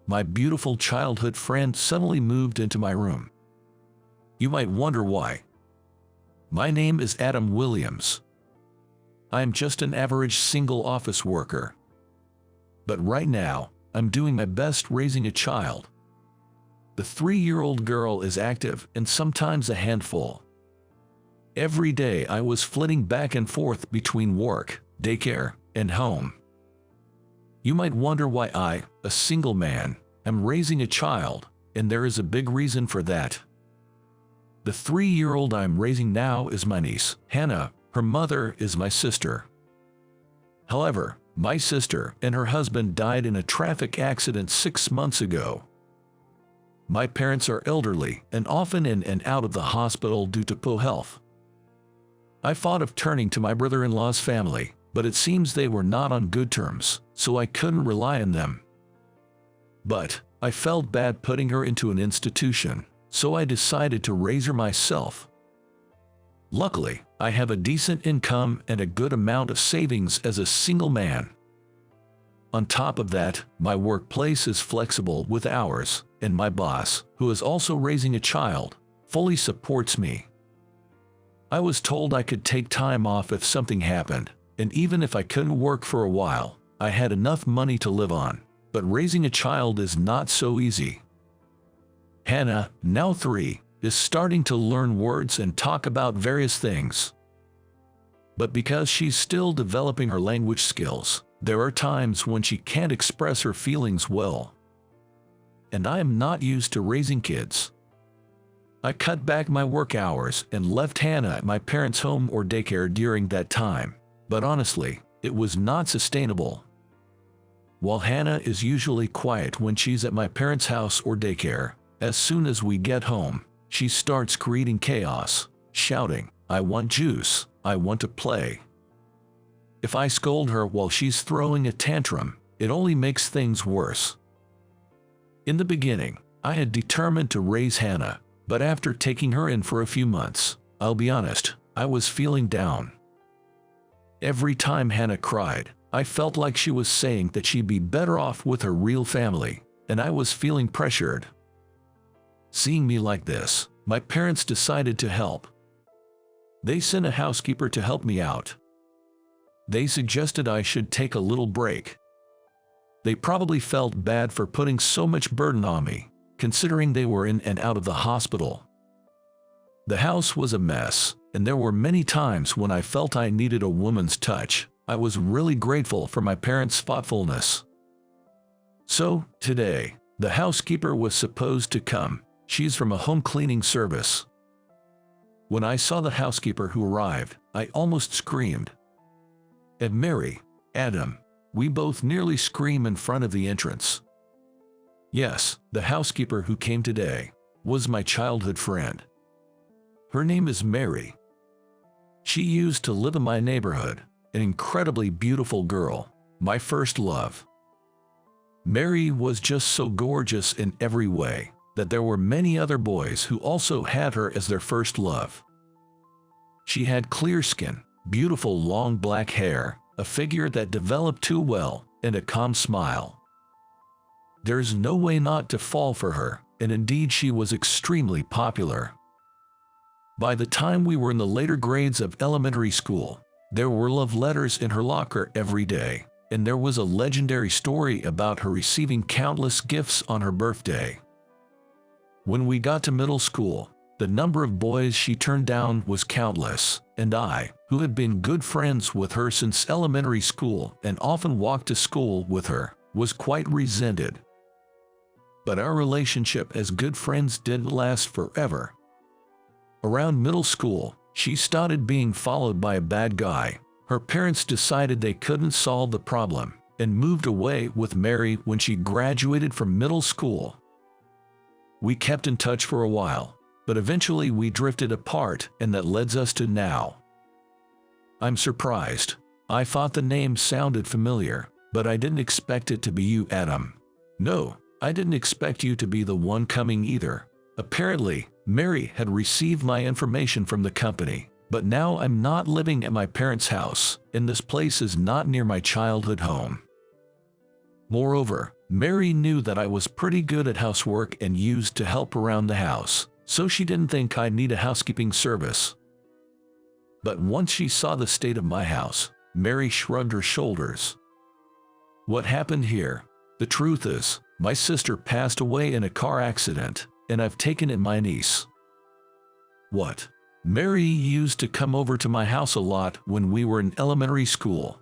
my beautiful childhood friend suddenly moved into my room. You might wonder why. My name is Adam Williams. I am just an average single office worker. But right now, I'm doing my best raising a child. The 3-year-old girl is active and sometimes a handful. Every day I was flitting back and forth between work, daycare, and home. You might wonder why I, a single man, am raising a child, and there is a big reason for that. The 3-year-old I'm raising now is my niece, Hannah. Her mother is my sister. However, my sister and her husband died in a traffic accident 6 months ago. My parents are elderly and often in and out of the hospital due to poor health. I thought of turning to my brother-in-law's family, but it seems they were not on good terms, so I couldn't rely on them. But I felt bad putting her into an institution, so I decided to raise her myself. Luckily, I have a decent income and a good amount of savings as a single man. On top of that, my workplace is flexible with hours, and my boss, who is also raising a child, fully supports me. I was told I could take time off if something happened, and even if I couldn't work for a while, I had enough money to live on. But raising a child is not so easy. Hannah, now 3, is starting to learn words and talk about various things. But because she's still developing her language skills, there are times when she can't express her feelings well. And I am not used to raising kids. I cut back my work hours and left Hannah at my parents' home or daycare during that time, but honestly, it was not sustainable. While Hannah is usually quiet when she's at my parents' house or daycare, as soon as we get home, she starts creating chaos, shouting, "I want juice, I want to play." If I scold her while she's throwing a tantrum, it only makes things worse. In the beginning, I had determined to raise Hannah, but after taking her in for a few months, I'll be honest, I was feeling down. Every time Hannah cried, I felt like she was saying that she'd be better off with her real family, and I was feeling pressured. Seeing me like this, my parents decided to help. They sent a housekeeper to help me out. They suggested I should take a little break. They probably felt bad for putting so much burden on me, considering they were in and out of the hospital. The house was a mess, and there were many times when I felt I needed a woman's touch. I was really grateful for my parents' thoughtfulness. So, today, the housekeeper was supposed to come. She's from a home cleaning service. When I saw the housekeeper who arrived, I almost screamed. And Mary, Adam, we both nearly screamed in front of the entrance. Yes, the housekeeper who came today was my childhood friend. Her name is Mary. She used to live in my neighborhood, an incredibly beautiful girl, my first love. Mary was just so gorgeous in every way that there were many other boys who also had her as their first love. She had clear skin, beautiful long black hair, a figure that developed too well, and a calm smile. There's no way not to fall for her, and indeed she was extremely popular. By the time we were in the later grades of elementary school, there were love letters in her locker every day, and there was a legendary story about her receiving countless gifts on her birthday. When we got to middle school, the number of boys she turned down was countless, and I, who had been good friends with her since elementary school and often walked to school with her, was quite resented. But our relationship as good friends didn't last forever. Around middle school, she started being followed by a bad guy. Her parents decided they couldn't solve the problem and moved away with Mary when she graduated from middle school. We kept in touch for a while, but eventually we drifted apart, and that leads us to now. I'm surprised. I thought the name sounded familiar, but I didn't expect it to be you, Adam. No, I didn't expect you to be the one coming either. Apparently, Mary had received my information from the company, but now I'm not living at my parents' house, and this place is not near my childhood home. Moreover, Mary knew that I was pretty good at housework and used to help around the house, so she didn't think I'd need a housekeeping service. But once she saw the state of my house, Mary shrugged her shoulders. What happened here? The truth is, my sister passed away in a car accident, and I've taken in my niece. What? Mary used to come over to my house a lot when we were in elementary school.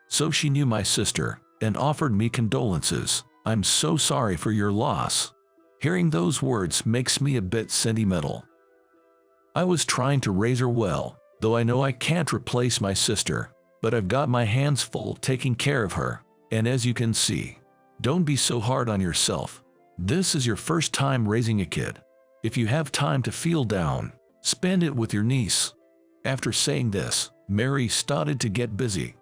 So she knew my sister and offered me condolences. I'm so sorry for your loss. Hearing those words makes me a bit sentimental. I was trying to raise her well, though I know I can't replace my sister, but I've got my hands full taking care of her, and as you can see, don't be so hard on yourself. This is your first time raising a kid. If you have time to feel down, spend it with your niece. After saying this, Mary started to get busy.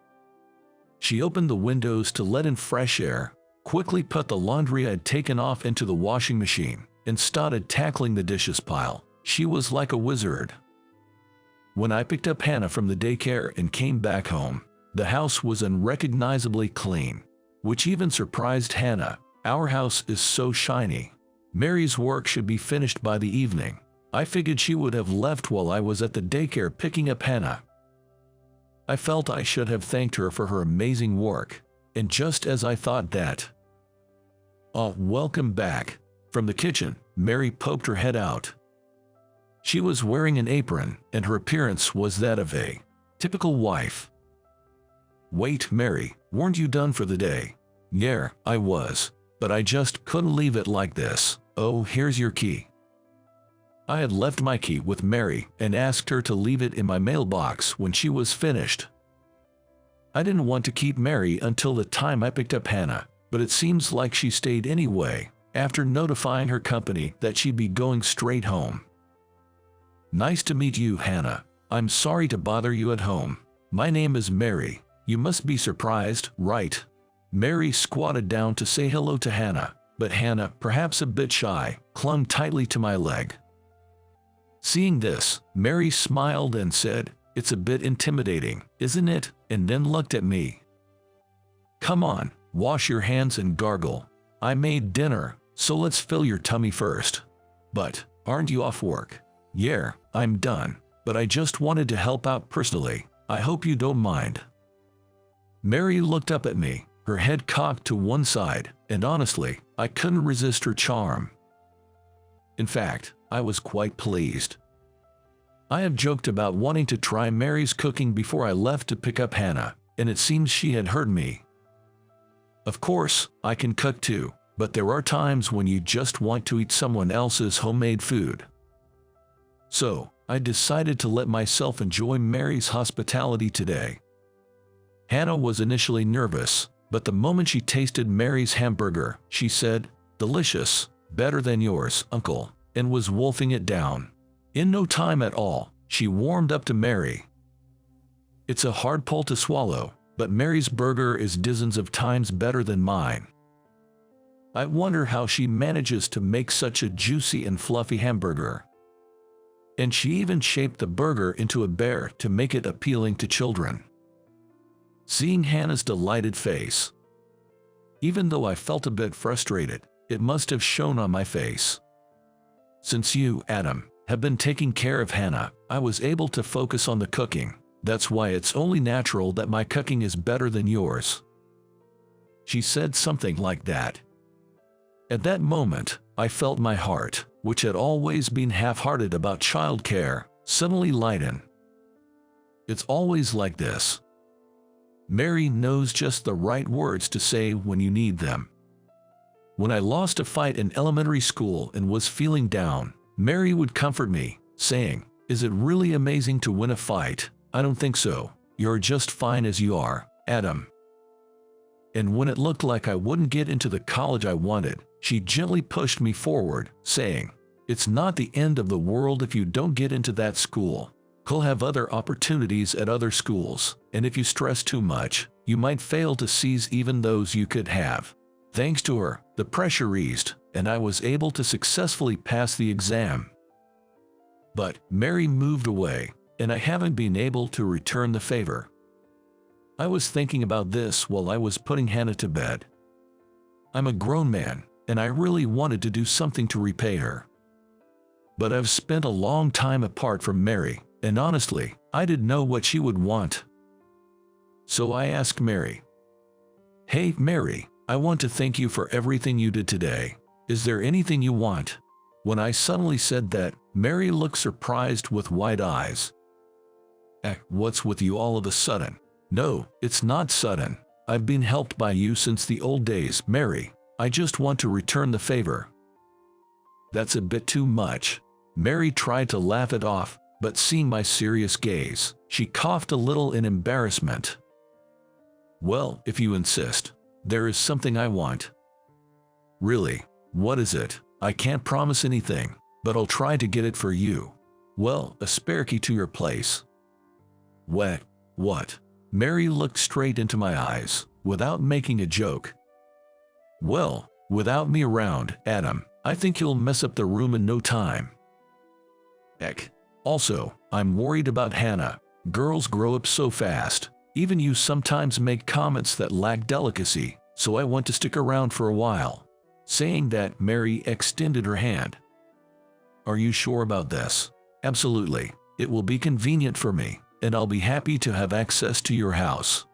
She opened the windows to let in fresh air, quickly put the laundry I'd taken off into the washing machine, and started tackling the dishes pile. She was like a wizard. When I picked up Hannah from the daycare and came back home, the house was unrecognizably clean, which even surprised Hannah. Our house is so shiny. Mary's work should be finished by the evening. I figured she would have left while I was at the daycare picking up Hannah. I felt I should have thanked her for her amazing work, and just as I thought that, "Oh, welcome back." From the kitchen, Mary poked her head out. She was wearing an apron, and her appearance was that of a typical wife. "Wait, Mary, weren't you done for the day?" "Yeah, I was, but I just couldn't leave it like this. Oh, here's your key." I had left my key with Mary and asked her to leave it in my mailbox when she was finished. I didn't want to keep Mary until the time I picked up Hannah, but it seems like she stayed anyway, after notifying her company that she'd be going straight home. "Nice to meet you, Hannah. I'm sorry to bother you at home. My name is Mary. You must be surprised, right?" Mary squatted down to say hello to Hannah, but Hannah, perhaps a bit shy, clung tightly to my leg. Seeing this, Mary smiled and said, "It's a bit intimidating, isn't it?" and then looked at me. "Come on, wash your hands and gargle. I made dinner, so let's fill your tummy first." "But, aren't you off work?" "Yeah, I'm done, but I just wanted to help out personally. I hope you don't mind." Mary looked up at me, her head cocked to one side, and honestly, I couldn't resist her charm. In fact, I was quite pleased. I have joked about wanting to try Mary's cooking before I left to pick up Hannah, and it seems she had heard me. Of course, I can cook too, but there are times when you just want to eat someone else's homemade food. So, I decided to let myself enjoy Mary's hospitality today. Hannah was initially nervous, but the moment she tasted Mary's hamburger, she said, "Delicious, better than yours, Uncle," and was wolfing it down. In no time at all, she warmed up to Mary. It's a hard pill to swallow, but Mary's burger is dozens of times better than mine. I wonder how she manages to make such a juicy and fluffy hamburger. And she even shaped the burger into a bear to make it appealing to children. Seeing Hannah's delighted face, even though I felt a bit frustrated, it must have shown on my face. Since you, Adam, have been taking care of Hannah, I was able to focus on the cooking. That's why it's only natural that my cooking is better than yours. She said something like that. At that moment, I felt my heart, which had always been half-hearted about childcare, suddenly lighten. It's always like this. Mary knows just the right words to say when you need them. When I lost a fight in elementary school and was feeling down, Mary would comfort me, saying, "Is it really amazing to win a fight? I don't think so. You're just fine as you are, Adam." And when it looked like I wouldn't get into the college I wanted, she gently pushed me forward, saying, "It's not the end of the world if you don't get into that school. You'll have other opportunities at other schools, and if you stress too much, you might fail to seize even those you could have." Thanks to her, the pressure eased, and I was able to successfully pass the exam. But Mary moved away, and I haven't been able to return the favor. I was thinking about this while I was putting Hannah to bed. I'm a grown man, and I really wanted to do something to repay her. But I've spent a long time apart from Mary, and honestly, I didn't know what she would want. So I asked Mary, "Hey, Mary, I want to thank you for everything you did today. Is there anything you want?" When I suddenly said that, Mary looked surprised with wide eyes. What's with you all of a sudden?" "No, it's not sudden. I've been helped by you since the old days, Mary. I just want to return the favor." "That's a bit too much." Mary tried to laugh it off, but seeing my serious gaze, she coughed a little in embarrassment. "Well, if you insist, there is something I want." "Really? What is it?" "I can't promise anything, but I'll try to get it for you." "Well, a spare key to your place." What? Mary looked straight into my eyes, without making a joke. "Well, without me around, Adam, I think you'll mess up the room in no time." Also, I'm worried about Hannah. Girls grow up so fast. Even you sometimes make comments that lack delicacy, so I want to stick around for a while." Saying that, Mary extended her hand. "Are you sure about this?" "Absolutely. It will be convenient for me, and I'll be happy to have access to your house."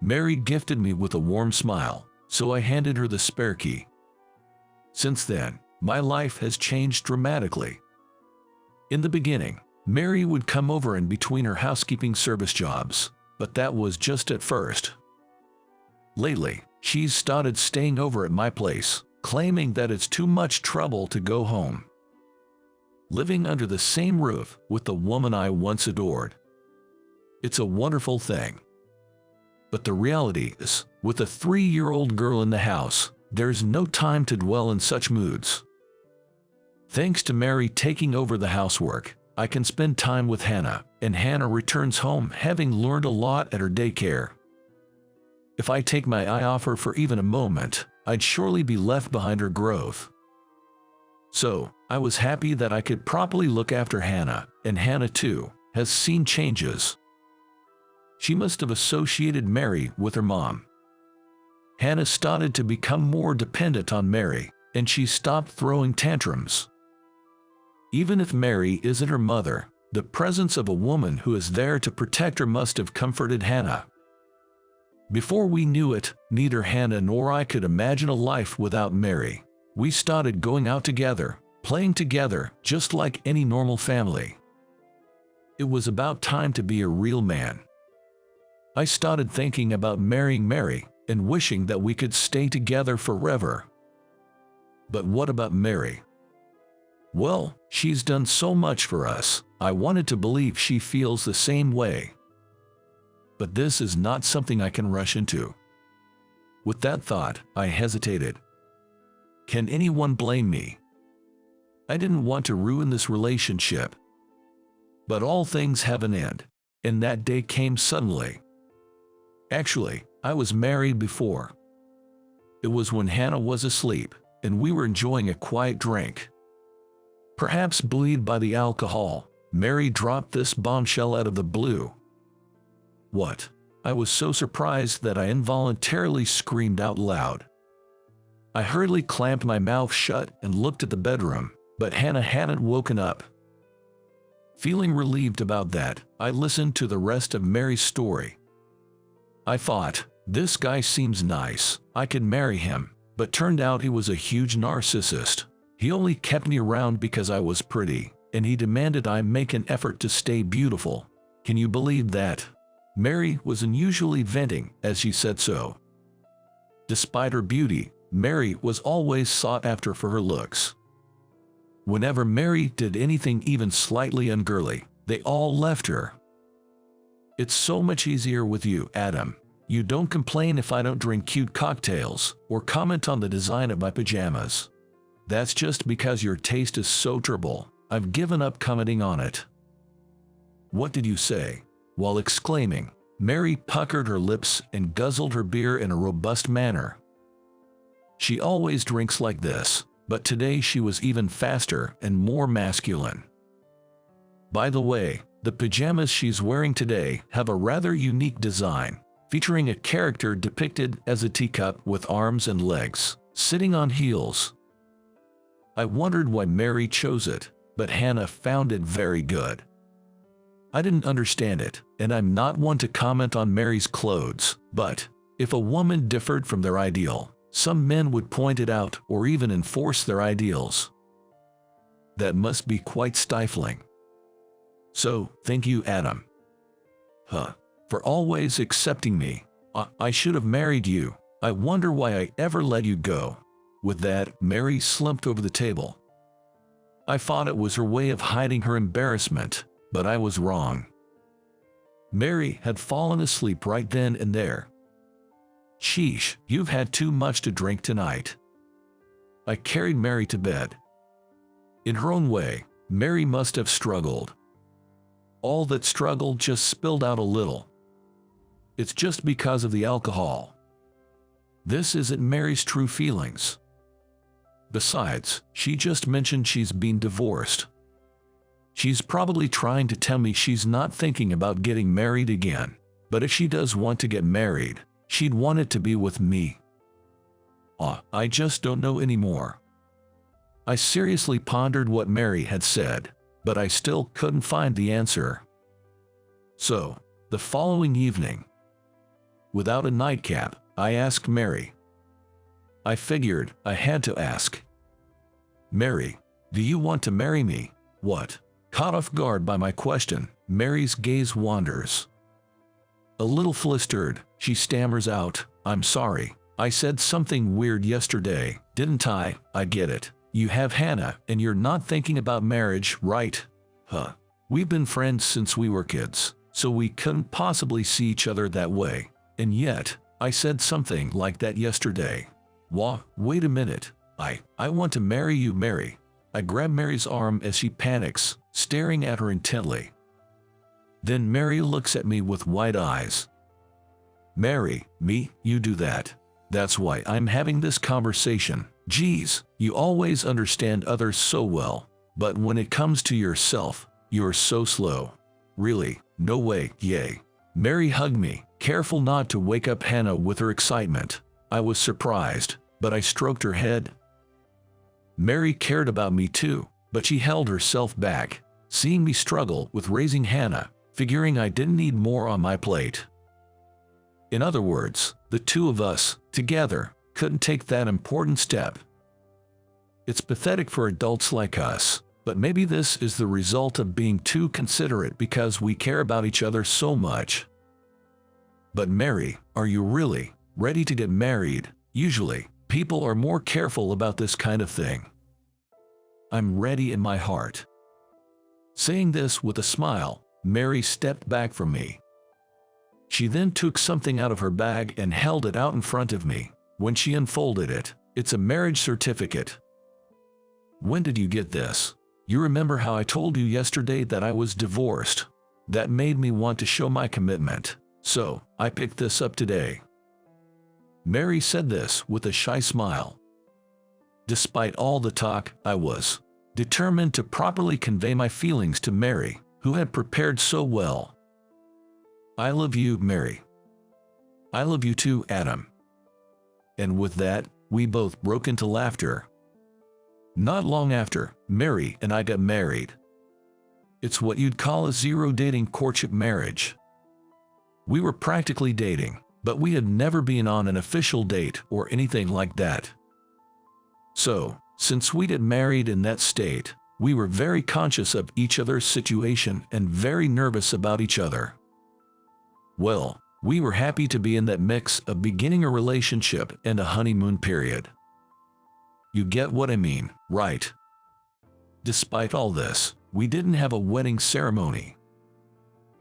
Mary gifted me with a warm smile, so I handed her the spare key. Since then, my life has changed dramatically. In the beginning, Mary would come over in between her housekeeping service jobs, but that was just at first. Lately, she's started staying over at my place, claiming that it's too much trouble to go home. Living under the same roof with the woman I once adored. It's a wonderful thing. But the reality is, with a 3-year-old girl in the house, there's no time to dwell in such moods. Thanks to Mary taking over the housework, I can spend time with Hannah, and Hannah returns home having learned a lot at her daycare. If I take my eye off her for even a moment, I'd surely be left behind her growth. So, I was happy that I could properly look after Hannah, and Hannah too has seen changes. She must have associated Mary with her mom. Hannah started to become more dependent on Mary, and she stopped throwing tantrums. Even if Mary isn't her mother, the presence of a woman who is there to protect her must have comforted Hannah. Before we knew it, neither Hannah nor I could imagine a life without Mary. We started going out together, playing together, just like any normal family. It was about time to be a real man. I started thinking about marrying Mary and wishing that we could stay together forever. But what about Mary? Well, she's done so much for us. I wanted to believe she feels the same way. But this is not something I can rush into. With that thought, I hesitated. Can anyone blame me? I didn't want to ruin this relationship. But all things have an end, and that day came suddenly. Actually, I was married before. It was when Hannah was asleep, and we were enjoying a quiet drink. Perhaps buoyed by the alcohol, Mary dropped this bombshell out of the blue. What? I was so surprised that I involuntarily screamed out loud. I hurriedly clamped my mouth shut and looked at the bedroom, but Hannah hadn't woken up. Feeling relieved about that, I listened to the rest of Mary's story. I thought, this guy seems nice, I could marry him, but turned out he was a huge narcissist. He only kept me around because I was pretty, and he demanded I make an effort to stay beautiful. Can you believe that? Mary was unusually venting as she said so. Despite her beauty, Mary was always sought after for her looks. Whenever Mary did anything even slightly ungirly, they all left her. It's so much easier with you, Adam. You don't complain if I don't drink cute cocktails or comment on the design of my pajamas. That's just because your taste is so terrible. I've given up commenting on it. What did you say? While exclaiming, Mary puckered her lips and guzzled her beer in a robust manner. She always drinks like this, but today she was even faster and more masculine. By the way, the pajamas she's wearing today have a rather unique design, featuring a character depicted as a teacup with arms and legs, sitting on heels. I wondered why Mary chose it, but Hannah found it very good. I didn't understand it, and I'm not one to comment on Mary's clothes, but if a woman differed from their ideal, some men would point it out or even enforce their ideals. That must be quite stifling. So, thank you, Adam. For always accepting me. I should have married you. I wonder why I ever let you go. With that, Mary slumped over the table. I thought it was her way of hiding her embarrassment, but I was wrong. Mary had fallen asleep right then and there. Sheesh, you've had too much to drink tonight. I carried Mary to bed. In her own way, Mary must have struggled. All that struggle just spilled out a little. It's just because of the alcohol. This isn't Mary's true feelings. Besides, she just mentioned she's been divorced. She's probably trying to tell me she's not thinking about getting married again, but if she does want to get married, she'd want it to be with me. I just don't know anymore. I seriously pondered what Mary had said, but I still couldn't find the answer. So, the following evening, without a nightcap, I asked Mary. I figured I had to ask. Mary, do you want to marry me? What? Caught off guard by my question, Mary's gaze wanders. A little flustered, she stammers out, I'm sorry. I said something weird yesterday, didn't I? I get it. You have Hannah, and you're not thinking about marriage, right? We've been friends since we were kids, so we couldn't possibly see each other that way. And yet, I said something like that yesterday. Wait a minute. I want to marry you, Mary. I grab Mary's arm as she panics, staring at her intently. Then Mary looks at me with wide eyes. Mary, me, you do that. That's why I'm having this conversation. Geez, you always understand others so well, but when it comes to yourself, you're so slow. Really, no way, yay. Mary hugged me, careful not to wake up Hannah with her excitement. I was surprised, but I stroked her head. Mary cared about me too, but she held herself back, seeing me struggle with raising Hannah, figuring I didn't need more on my plate. In other words, the two of us, together, couldn't take that important step. It's pathetic for adults like us, but maybe this is the result of being too considerate because we care about each other so much. But Mary, are you really ready to get married? Usually, people are more careful about this kind of thing. I'm ready in my heart. Saying this with a smile, Mary stepped back from me. She then took something out of her bag and held it out in front of me. When she unfolded it, it's a marriage certificate. When did you get this? You remember how I told you yesterday that I was divorced? That made me want to show my commitment, so I picked this up today. Mary said this with a shy smile. Despite all the talk, I was determined to properly convey my feelings to Mary, who had prepared so well. I love you, Mary. I love you too, Adam. And with that, we both broke into laughter. Not long after, Mary and I got married. It's what you'd call a zero-dating courtship marriage. We were practically dating, but we had never been on an official date or anything like that. So, since we got married in that state, we were very conscious of each other's situation and very nervous about each other. Well, we were happy to be in that mix of beginning a relationship and a honeymoon period. You get what I mean, right? Despite all this, we didn't have a wedding ceremony.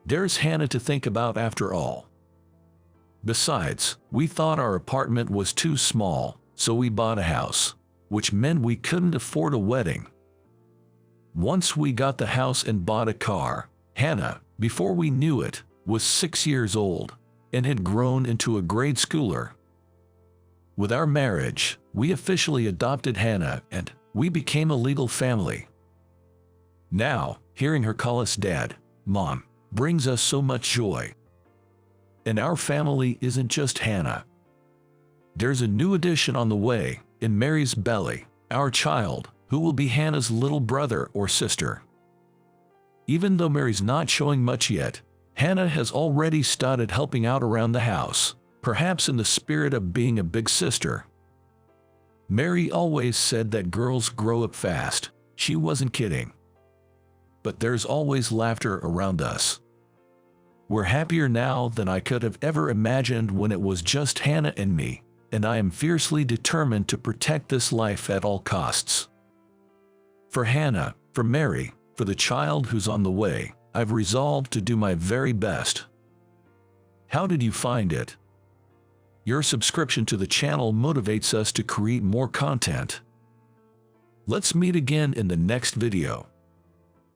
There's Hannah to think about after all. Besides, we thought our apartment was too small, so we bought a house, which meant we couldn't afford a wedding. Once we got the house and bought a car, Hannah, before we knew it, was 6 years old and had grown into a grade schooler. With our marriage, we officially adopted Hannah and we became a legal family. Now, hearing her call us Dad, Mom, brings us so much joy. And our family isn't just Hannah. There's a new addition on the way, in Mary's belly, our child, who will be Hannah's little brother or sister. Even though Mary's not showing much yet, Hannah has already started helping out around the house, perhaps in the spirit of being a big sister. Mary always said that girls grow up fast. She wasn't kidding. But there's always laughter around us. We're happier now than I could have ever imagined when it was just Hannah and me, and I am fiercely determined to protect this life at all costs. For Hannah, for Mary, for the child who's on the way, I've resolved to do my very best. How did you find it? Your subscription to the channel motivates us to create more content. Let's meet again in the next video.